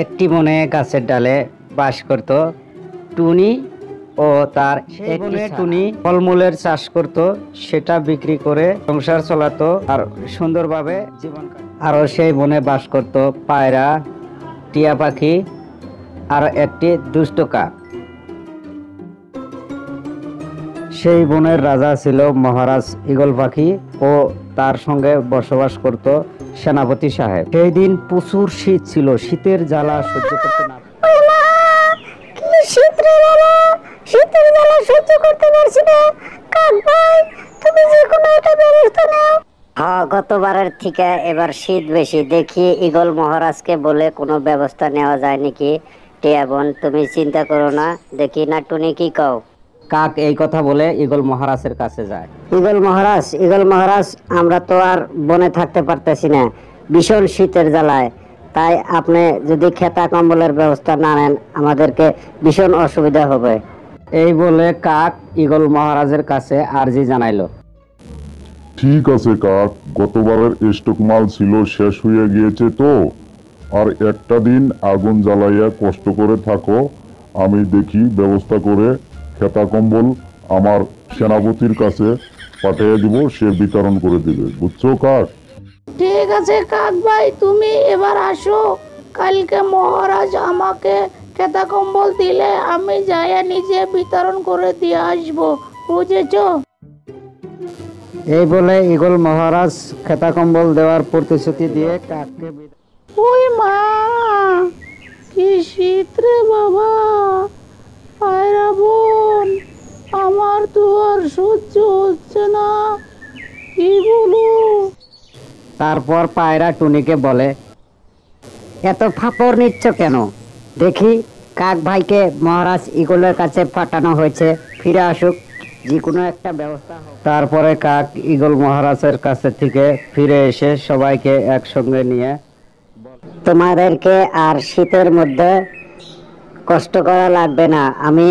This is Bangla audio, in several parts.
একটি বনে গাছের ডালে বাস করত টুনি ও তার বনে টুনি ফলমূলের চাষ করত, সেটা বিক্রি করে সংসার চালাতো আর সুন্দরভাবে জীবন কাটাতো। আরো সেই বনে বাস করত পায়রা, টিয়া পাখি আর একটি দুষ্ট কাক। সেই বনের রাজা ছিল মহারাজ ঈগল পাখি ও তার সঙ্গে বসবাস করত সেনাপতি সাহেব। সেই দিন প্রচুর শীত ছিল, শীতের জ্বালা সহ্য করতে না শীতের জ্বালা সহ্য করতে পারছি না। কাক ভাই, তুমি যে কোনো একটা ব্যবস্থা নাও। হ্যাঁ, গতবারের থেকে এবার শীত বেশি, দেখি ঈগল মহারাজকে বলে কোনো ব্যবস্থা নেওয়া যায় নাকি। টিয়া বোন, তুমি চিন্তা করো না, দেখি না টুনি কি কও। কাক এই কথা বলে ঈগল মহারাজের কাছে যায়। ঈগল মহারাজ, আমরা তো আর বনে থাকতে পারতেছি না, ভীষণ শীতের জ্বালায়। তাই আপনি যদি খেতা কম্বলের ব্যবস্থা না নেন, আমাদেরকে ভীষণ অসুবিধা হবে। এই বলে কাক ঈগল মহারাজের কাছে আর্জি জানাইলো। ঠিক আছে কাক, গতবারের স্টক মাল ছিল শেষ হয়ে গিয়েছে তো, আর একটা দিন আগুন জ্বালাইয়া কষ্ট করে থাকো, আমি দেখি ব্যবস্থা করে খেতা কম্বল আমার সেনাপতির কাছে পাঠিয়ে দিব, সে বিতরণ করে দিবে, বুঝছো কাক? ঠিক আছে কাক ভাই, তুমি এবার আসো। কালকে মহারাজ আমাকে খেতা কম্বল দিলে আমি যাইয়া নিজে বিতরণ করে দিয়ে আসবো, বুঝেছো? এই বলে ঈগল মহারাজ খেতা কম্বল দেওয়ার প্রতিশ্রুতি দিয়ে কাককে ওই মা, কি শীত রে বাবা! পায়রা বোন, আমার তো আর সহ্য হচ্ছে না, কি বলো? তারপর পায়রা টুনিকে বলে, এত ফাপড় নিচ্ছ কেন? দেখি কাক ভাইকে মহারাজ ঈগলের কাছে পাঠানো হয়েছে, ফিরে আসুক, যে কোনো একটা ব্যবস্থা হোক। তারপরে কাক ঈগল মহারাজের কাছে থেকে ফিরে এসে সবাইকে একসঙ্গে নিয়ে, তোমাদেরকে আর শীতের মধ্যে কষ্ট করা লাগবে না, আমি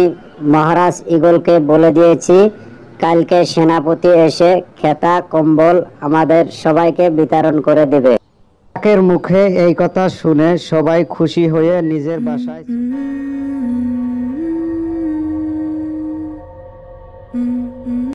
মহারাজ ঈগলকে বলে দিয়েছি কালকে সেনাপতি এসে খেতা কম্বল আমাদের সবাইকে বিতরণ করে দেবে। কাকের মুখে এই কথা শুনে সবাই খুশি হয়ে নিজের বাসায়